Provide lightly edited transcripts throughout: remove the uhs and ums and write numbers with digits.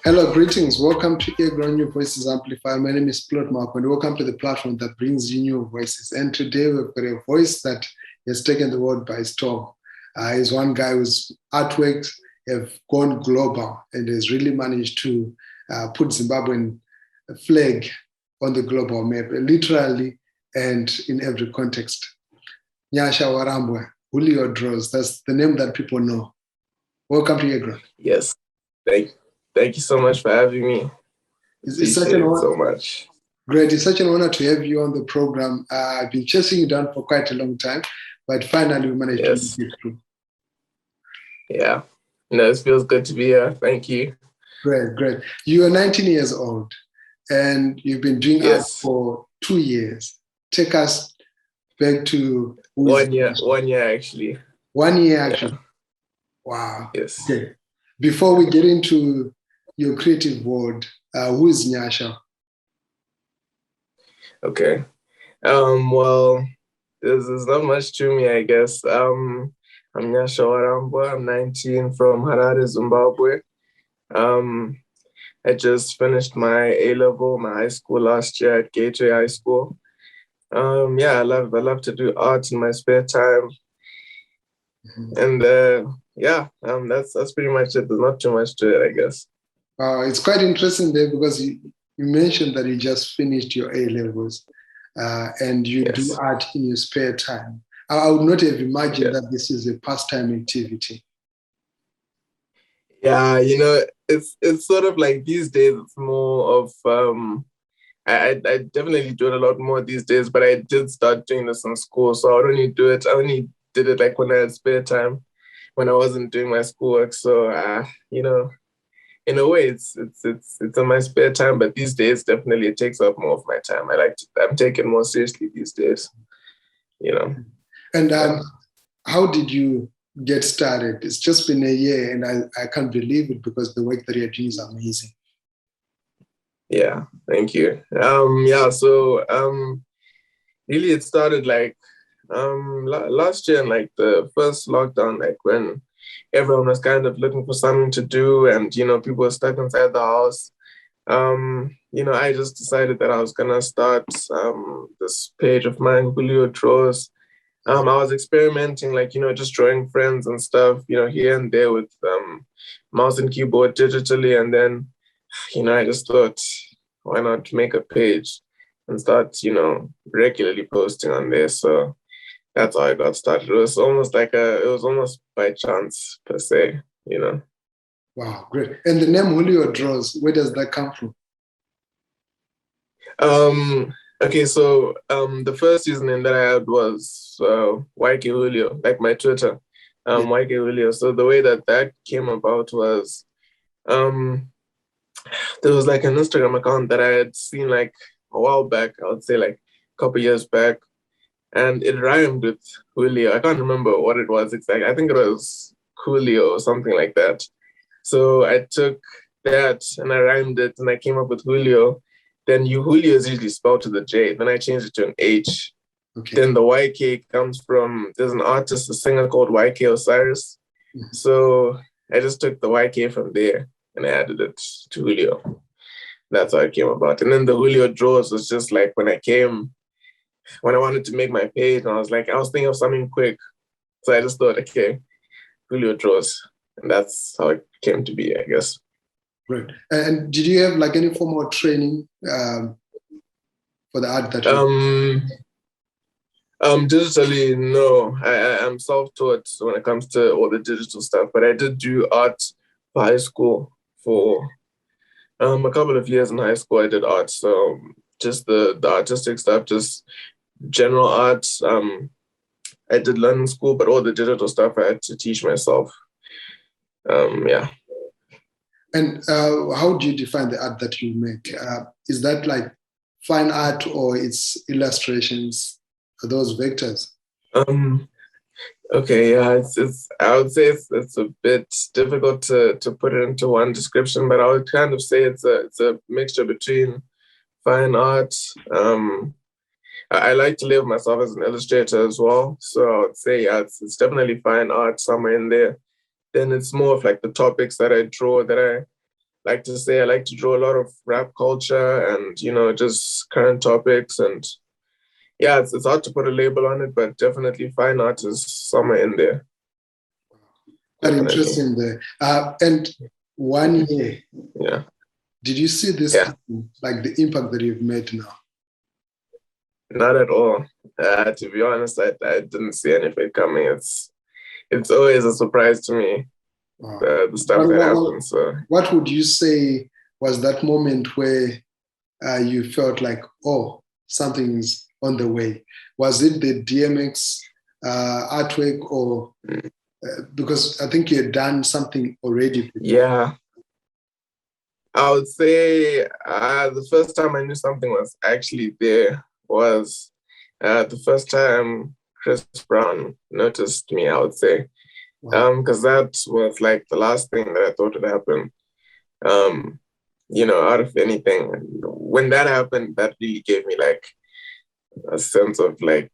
Hello, greetings. Welcome to Earground New Voices Amplifier. My name is Plot Mark, and welcome to the platform that brings you new voices. And today we've got a voice that has taken the world by storm. He's one guy whose artworks have gone global and has really managed to put Zimbabwean flag on the global map, literally and in every context. Nyasha Warambwa, Hulio Draws. That's the name that people know. Welcome to Earground. Yes, Thank you so much for having me. It's such an honor. So much. Great. It's such an honor to have you on the program. I've been chasing you down for quite a long time, but finally we managed to get through. Yeah. No, it feels good to be here. Thank you. Great. You are 19 years old and you've been doing art for 2 years. Take us back to 1 year. 1 year actually. 1 year actually. Yeah. Wow. Yes. Okay. Before we get into your creative world, who is Nyasha? Okay. Well, there's not much to me, I guess. I'm Nyasha Warambwa. I'm 19 from Harare, Zimbabwe. I just finished my A-level, my high school last year at Gateway High School. I love to do art in my spare time. And that's pretty much it. There's not too much to it, I guess. It's quite interesting there because you mentioned that you just finished your A-levels and you do art in your spare time. I would not have imagined that this is a pastime activity. Yeah, it's sort of like these days it's more of I definitely do it a lot more these days, but I did start doing this in school, so I only did it like when I had spare time, when I wasn't doing my schoolwork. So in a way it's in my spare time, but these days definitely it takes up more of my time. I'm taking more seriously these days, And how did you get started? It's just been a year and I can't believe it because the work that you're doing is amazing. Yeah, thank you. So really it started like last year in like the first lockdown, like when everyone was kind of looking for something to do and people were stuck inside the house. I just decided that I was gonna start this page of mine, Hulio Draws. I was experimenting, like just drawing friends and stuff, here and there with mouse and keyboard digitally, and then I just thought, why not make a page and start regularly posting on there. So that's how I got started. It was almost by chance per se, Wow, great. And the name Hulio Draws, where does that come from? Okay, so the first username that I had was YK Hulio, like my Twitter, YK Hulio. So the way that came about was there was like an Instagram account that I had seen like a while back, I would say like a couple years back. And it rhymed with Hulio. I can't remember what it was exactly. I think it was Hulio or something like that. So I took that and I rhymed it and I came up with Hulio. Then Hulio is usually spelled to the J. Then I changed it to an H. Okay. Then the YK comes from, there's an artist, a singer called YK Osiris. Mm-hmm. So I just took the YK from there and I added it to Hulio. That's how it came about. And then the Hulio Draws was just like when I wanted to make my page, and I was thinking of something quick. So I just thought, okay, Hulio Draws. And that's how it came to be, I guess. Right. And did you have like any formal training for the art that you digitally, no. I am self-taught when it comes to all the digital stuff, but I did do art for high school for a couple of years in high school. I did art. So just the artistic stuff, just general art, I did learn in school, but all the digital stuff I had to teach myself. Yeah. And how do you define the art that you make? Is that like fine art or it's illustrations? Are those vectors? Okay, yeah, it's I would say it's a bit difficult to put it into one description, but I would kind of say it's a mixture between fine art. I like to label myself as an illustrator as well. So I would say, yeah, it's definitely fine art somewhere in there. Then it's more of like the topics that I draw that I like to say. I like to draw a lot of rap culture and, just current topics. And yeah, it's hard to put a label on it, but definitely fine art is somewhere in there. Quite interesting there. And 1 year. Yeah. Did you see this, like the impact that you've made now? Not at all. To be honest, I didn't see anything coming. It's always a surprise to me, the stuff that happens. So. What would you say was that moment where you felt like, oh, something's on the way? Was it the DMX artwork or because I think you had done something already before? Yeah. I would say the first time I knew something was actually there was the first time Chris Brown noticed me, I would say. Because that was like the last thing that I thought would happen, out of anything. When that happened, that really gave me like a sense of like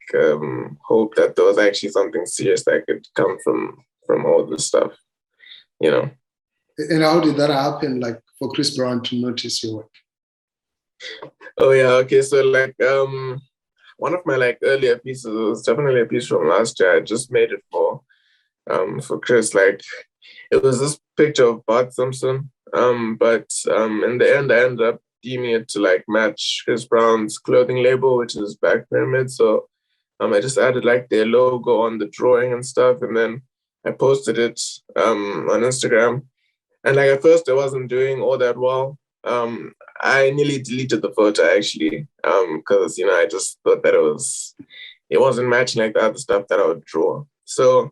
hope that there was actually something serious that could come from all this stuff, And how did that happen, like for Chris Brown to notice your work? Oh yeah, okay. So like one of my like earlier pieces was definitely a piece from last year. I just made it for Chris. Like it was this picture of Bart Simpson. But in the end I ended up deeming it to like match Chris Brown's clothing label, which is Back Pyramid. So I just added like their logo on the drawing and stuff, and then I posted it on Instagram. And like at first it wasn't doing all that well. I nearly deleted the photo actually, because I just thought that it wasn't matching like the other stuff that I would draw. So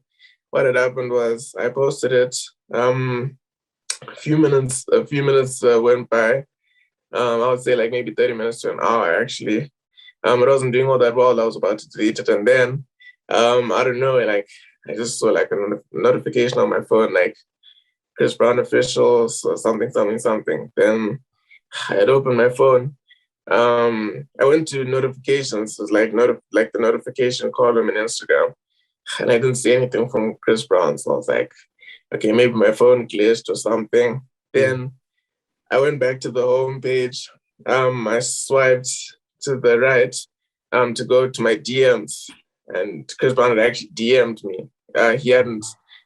what had happened was I posted it. A few minutes went by. I would say like maybe 30 minutes to an hour actually. It wasn't doing all that well. I was about to delete it, and then I don't know, like I just saw like a notification on my phone, like Chris Brown officials or something. Then I had opened my phone. I went to notifications. It was like the notification column in Instagram, and I didn't see anything from Chris Brown. So I was like, okay, maybe my phone glitched or something. Then I went back to the home page. I swiped to the right to go to my DMs, and Chris Brown had actually DM'd me. He hadn't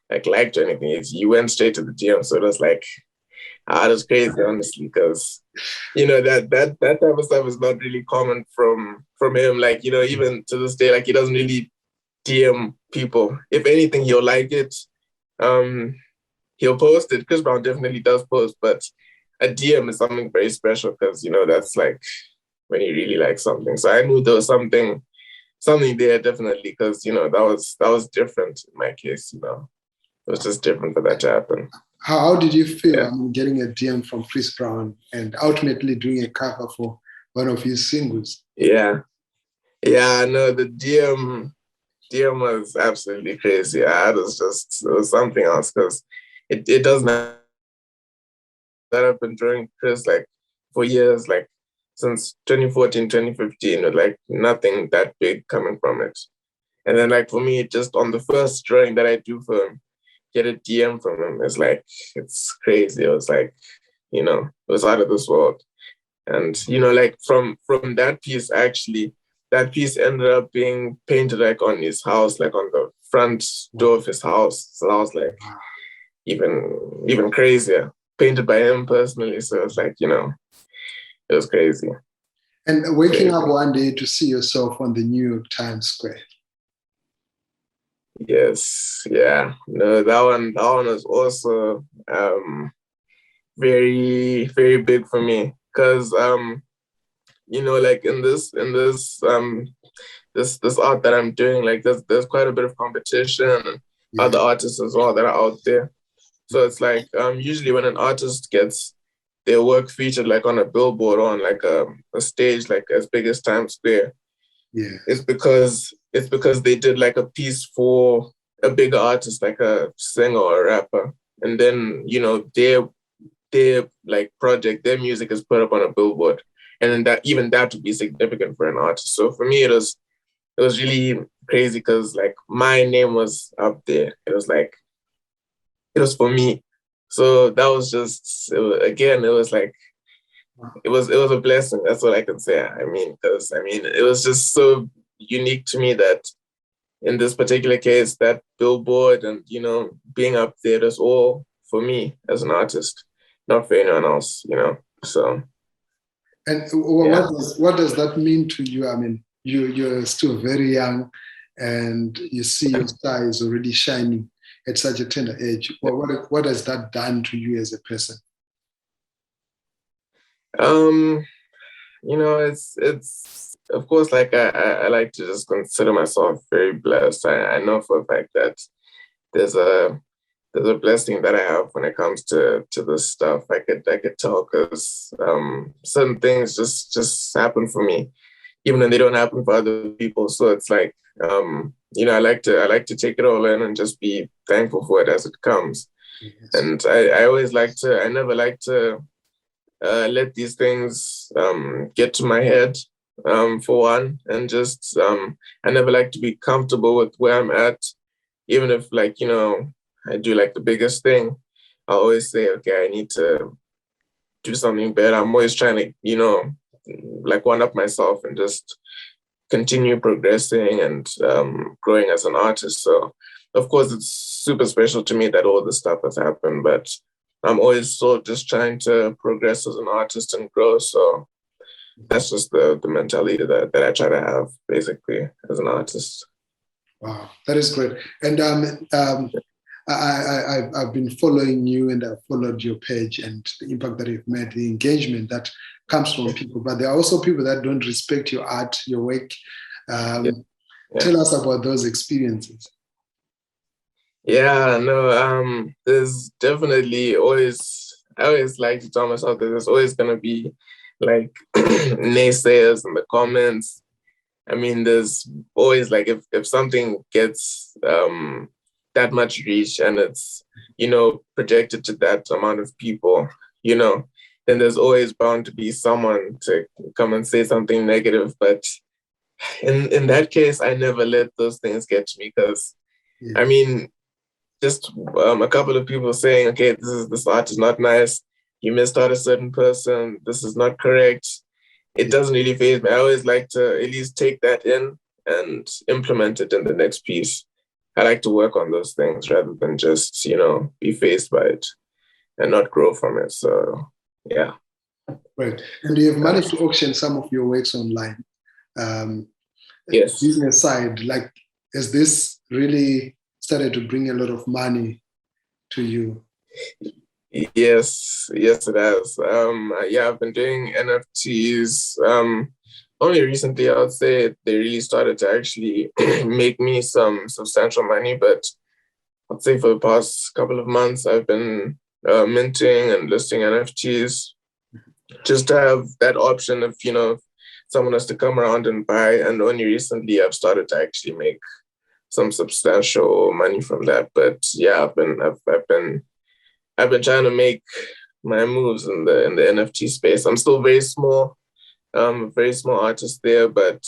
like liked or anything. He went straight to the DM. So it was like, it was crazy, honestly, because that type of stuff is not really common from him. Like, even to this day, like he doesn't really DM people. If anything, he'll like it. He'll post it. Chris Brown definitely does post, but a DM is something very special because that's like when you really like something. So I knew there was something there definitely, because that was different in my case. It was just different for that to happen. How did you feel getting a DM from Chris Brown and ultimately doing a cover for one of his singles? Yeah, no, the DM was absolutely crazy. It was something else, because it doesn't that I've been drawing Chris like for years, like since 2014, 2015, with like nothing that big coming from it. And then like for me, just on the first drawing that I do for him, get a DM from him, it's crazy. It was like, it was out of this world. And, like from that piece, actually, that piece ended up being painted like on his house, like on the front door of his house. So that was like even crazier, painted by him personally. So it's like, it was crazy. And waking up one day to see yourself on the New York Times Square. Yes, yeah. No, that one was also very, very big for me. Because like in this art that I'm doing, like there's quite a bit of competition and other artists as well that are out there. So it's like usually when an artist gets their work featured like on a billboard or on like a stage like as big as Times Square, it's because they did like a piece for a bigger artist, like a singer or a rapper, and then their like project, their music is put up on a billboard, and then that would be significant for an artist. So for me, it was really crazy because like my name was up there. It was for me. So that was just again, it was like it was a blessing. That's what I can say. I mean, because it was just so unique to me that in this particular case, that billboard and being up there is all for me as an artist, not for anyone else. So. And what does that mean to you? I mean, you're still very young, and you see your star is already shining at such a tender age. What has that done to you as a person? It's of course, like I like to just consider myself very blessed. I know for a fact that there's a blessing that I have when it comes to this stuff. I could tell because certain things just happen for me, even when they don't happen for other people. So it's like I like to take it all in and just be thankful for it as it comes. Yes. And I never like to let these things get to my head, for one, and just I never like to be comfortable with where I'm at, even if I do like the biggest thing. I always say, okay, I need to do something better. I'm always trying to like one up myself and just continue progressing and growing as an artist. So of course it's super special to me that all this stuff has happened, but I'm always just trying to progress as an artist and grow. So that's just the mentality that I try to have basically as an artist. Wow, that is great. And I've been following you, and I've followed your page and the impact that you've made, the engagement that comes from people. But there are also people that don't respect your art, your work. Tell us about those experiences. Yeah, no, there's definitely I always like to tell myself that there's always going to be like naysayers in the comments. I mean, there's always like, if something gets that much reach and it's, projected to that amount of people, then there's always bound to be someone to come and say something negative. But in that case, I never let those things get to me because, I mean, just a couple of people saying, okay, this art is not nice. You missed out a certain person. This is not correct. It doesn't really faze me. I always like to at least take that in and implement it in the next piece. I like to work on those things rather than just, be fazed by it and not grow from it. So, yeah. Right. And you have managed to auction some of your works online. Yes. Using aside, like, has this really started to bring a lot of money to you? Yes, it has. I've been doing NFTs. Only recently, I would say they really started to actually make me some substantial money. But I'd say for the past couple of months, I've been minting and listing NFTs just to have that option if someone has to come around and buy. And only recently, I've started to actually make some substantial money from that. But yeah, I've been trying to make my moves in the NFT space. I'm still very small artist there, but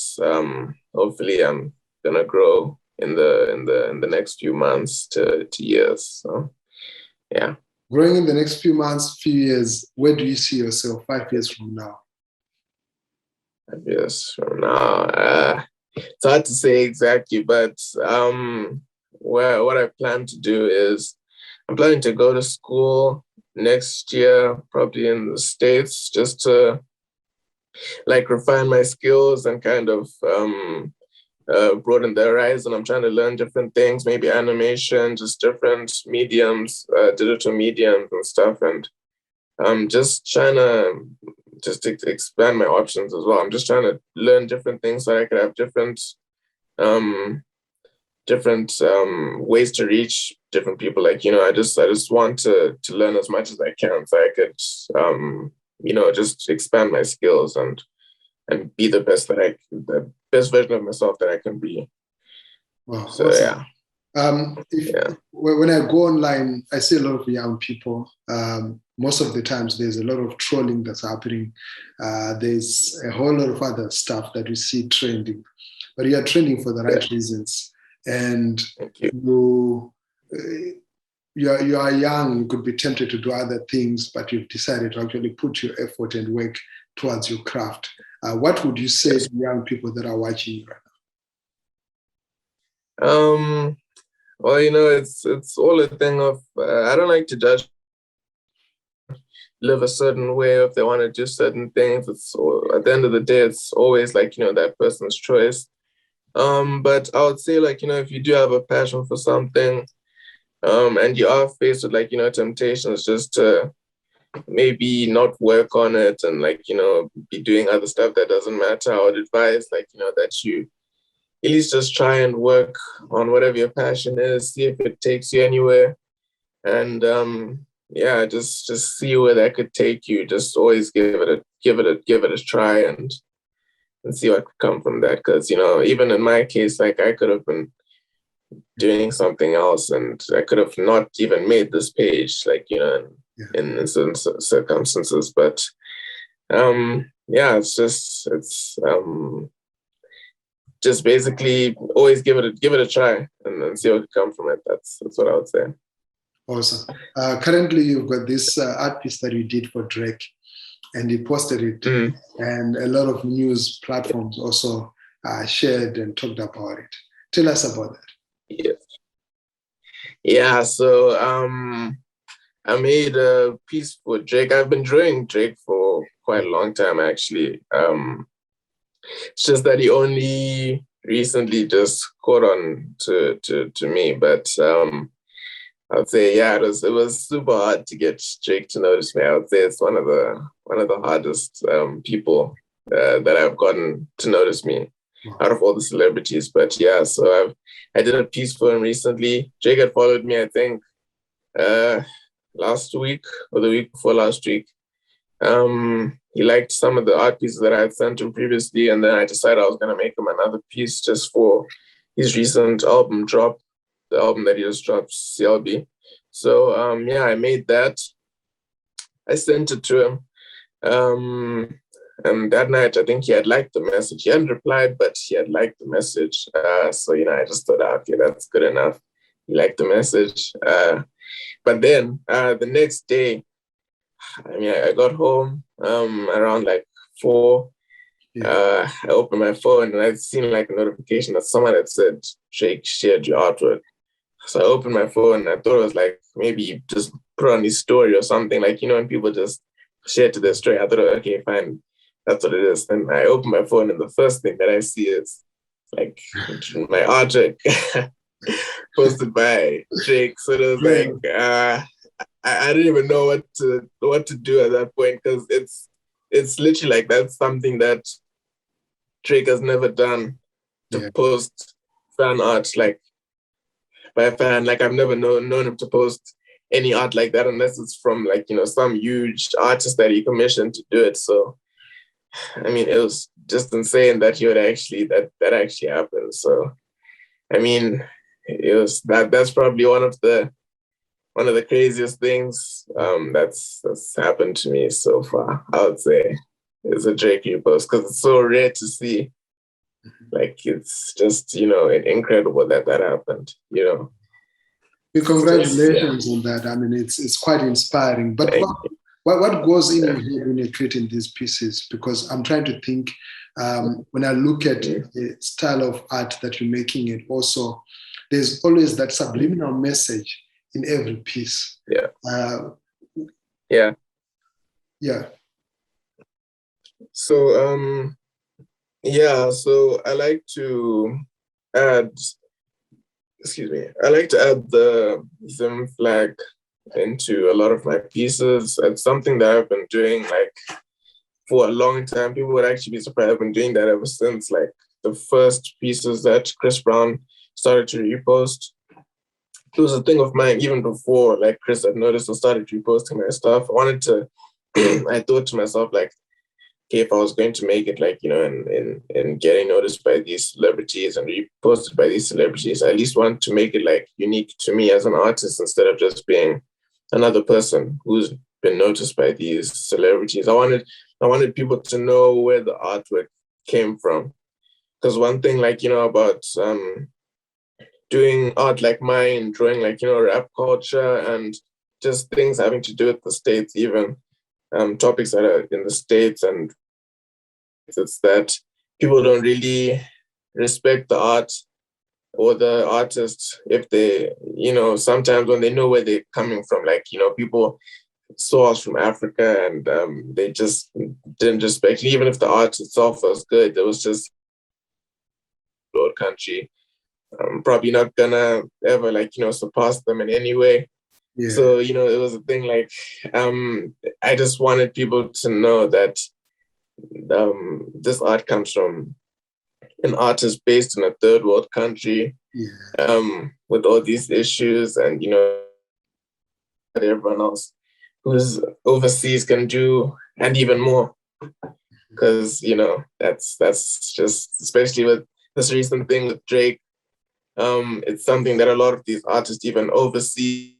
hopefully I'm gonna grow in the next few months to years. So yeah. Growing in the next few months, few years, where do you see yourself 5 years from now? 5 years from now, it's hard to say exactly, but what I plan to do is I'm planning to go to school next year, probably in the States, just to like refine my skills and kind of broaden the horizon. I'm trying to learn different things, maybe animation, just different mediums, digital mediums and stuff. And I'm just trying to just to expand my options as well. I'm just trying to learn different things so I could have different ways to reach different people. Like, I just want to learn as much as I can so I could just expand my skills and be the best version of myself that I can be. Wow, so awesome. When I go online, I see a lot of young people. Most of the times there's a lot of trolling that's happening. There's a whole lot of other stuff that we see trending, but you are trending for the right reasons. And you are young, you could be tempted to do other things, but you've decided to actually put your effort and work towards your craft. What would you say to young people that are watching you right now? Well, it's all a thing of, I don't like to judge, live a certain way, if they want to do certain things. At the end of the day, it's always like, that person's choice. But I would say, like, if you do have a passion for something, and you are faced with, like, temptations just to maybe not work on it and, like, be doing other stuff that doesn't matter, I would advise, like, that you at least just try and work on whatever your passion is, see if it takes you anywhere. And just see where that could take you. Just always give it a try and see what could come from that. Because, even in my case, like, I could have been doing something else and I could have not even made this page, like, in certain circumstances. But it's just basically always give it a try and see what could come from it. That's what I would say. Awesome. Currently, you've got this art piece that you did for Drake, and you posted it, and a lot of news platforms also shared and talked about it. Tell us about that. Yeah. So I made a piece for Drake. I've been drawing Drake for quite a long time, actually. It's just that he only recently just caught on to me, but I would say, it was super hard to get Drake to notice me. I would say it's one of the hardest people that I've gotten to notice me out of all the celebrities. But yeah, so I did a piece for him recently. Drake had followed me, I think, last week or the week before last week. He liked some of the art pieces that I had sent him previously, and then I decided I was going to make him another piece just for his recent album drop, the album that he just dropped, CLB. So I made that. I sent it to him. And that night, I think he had liked the message. He hadn't replied, but he had liked the message. So I just thought, okay, that's good enough. He liked the message. But then the next day, I got home around like 4. I opened my phone and I'd seen like a notification that someone had said, Drake shared your artwork. So I opened my phone and I thought it was like, maybe he just put on his story or something. Like, when people just share to their story, I thought, okay, fine, that's what it is. Then I opened my phone and the first thing that I see is like my artwork posted by Drake. So it was like, I didn't even know what to do at that point, because it's literally like that's something that Drake has never done, to post fan art like by a fan. Like, I've never known him to post any art like that unless it's from like some huge artist that he commissioned to do it. So it was just insane that he would actually that actually happened. So it was that's probably one of the craziest things that's happened to me so far, I would say, is a Drake repost, because it's so rare to see. Like, it's just, incredible that happened, Congratulations on that. It's quite inspiring. But what goes in your head when you're creating these pieces? Because I'm trying to think, when I look at the style of art that you're making, it also, there's always that subliminal message in every piece. So so I like to add the Zim flag into a lot of my pieces. It's something that I've been doing like for a long time. People would actually be surprised. I've been doing that ever since, like, the first pieces that Chris Brown started to repost. It was a thing of mine even before, like, Chris had noticed and started reposting my stuff. I wanted to, I thought to myself, like, okay, if I was going to make it, like, you know, in getting noticed by these celebrities and reposted by these celebrities, I at least want to make it, like, unique to me as an artist instead of just being another person who's been noticed by these celebrities. I wanted people to know where the artwork came from. Because one thing, like, you know, about doing art like mine, drawing, like, you know, rap culture and just things having to do with the States, even topics that are in the States, and it's that people don't really respect the art or the artist if they, you know, sometimes when they know where they're coming from, like, you know, people saw us from Africa and they just didn't respect, even if the art itself was good, it was just old country. Probably not gonna ever, like, you know, surpass them in any way. Yeah. So, you know, it was a thing, like, I just wanted people to know that this art comes from an artist based in a third world country, with all these issues, and, you know, that everyone else who's overseas can do, and even more. Because, you know, that's just, especially with this recent thing with Drake, it's something that a lot of these artists, even overseas,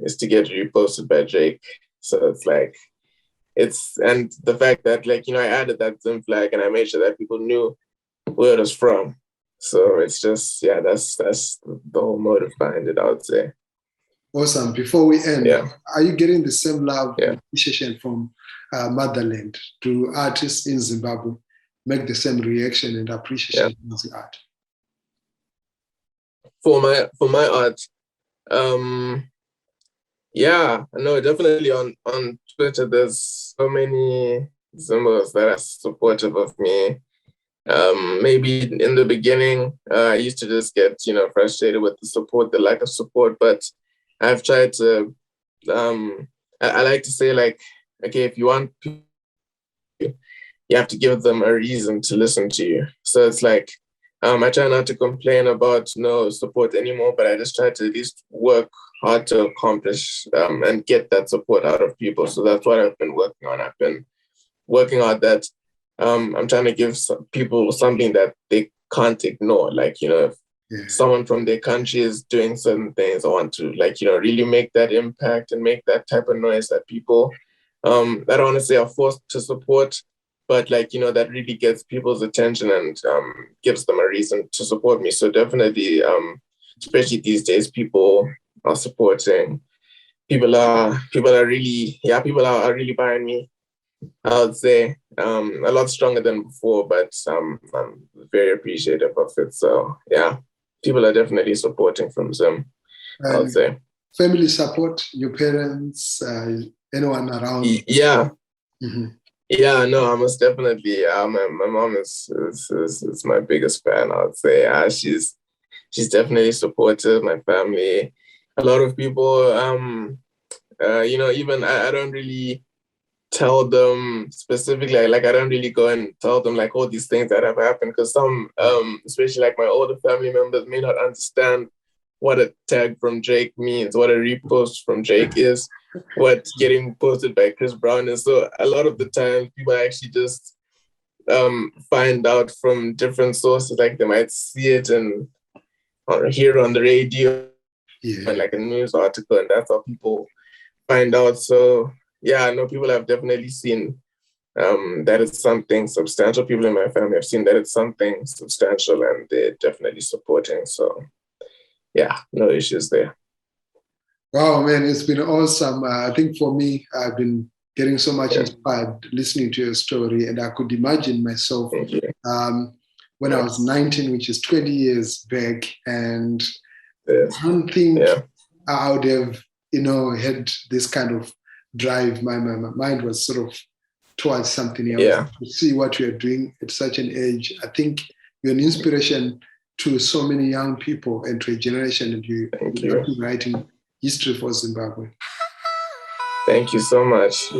is to get reposted by Drake. So it's like, and the fact that, like, you know, I added that Zim flag and I made sure that people knew where it was from. So it's just, yeah, that's the whole motive behind it, I would say. Awesome. Before we end, are you getting the same love and appreciation from motherland? Do artists in Zimbabwe make the same reaction and appreciation of the art? For my art, yeah, no, definitely on Twitter, there's so many Zimbos that are supportive of me. Maybe in the beginning, I used to just get, you know, frustrated with the lack of support, but I've tried to, I like to say, like, okay, if you want people, you have to give them a reason to listen to you. So it's like, I try not to complain about no support anymore, but I just try to at least work hard to accomplish and get that support out of people. So that's what I've been working on. I've been working on that. I'm trying to give people something that they can't ignore. Like, you know, if someone from their country is doing certain things, I want to, like, you know, really make that impact and make that type of noise that people, I don't want to say are forced to support, but, like, you know, that really gets people's attention and gives them a reason to support me. So definitely, especially these days, people are supporting. People are really behind me, I would say. A lot stronger than before, but I'm very appreciative of it. So yeah, people are definitely supporting from Zim, I would say. Family support, your parents, anyone around? Yeah. Mm-hmm. Yeah, no, I most definitely. My mom is my biggest fan, I would say. She's definitely supportive. My family, a lot of people. You know, even I don't really tell them specifically. Like, I don't really go and tell them, like, all these things that have happened, because some, especially like my older family members, may not understand what a tag from Drake means, what a repost from Drake is, what getting posted by Chris Brown is. So a lot of the time, people actually just find out from different sources. Like, they might see it or hear on the radio, and like a news article, and that's how people find out. So yeah, I know people have definitely seen that it's something substantial. People in my family have seen that it's something substantial, and they're definitely supporting. So yeah, no issues there. Wow, man, it's been awesome. I think for me, I've been getting so much inspired listening to your story, and I could imagine myself when I was 19, which is 20 years back, and I don't think I would have, you know, had this kind of drive. My mind was sort of towards something else. Yeah. To see what you're doing at such an age, I think you're an inspiration to so many young people and to a generation, and you're writing history for Zimbabwe. Thank you so much.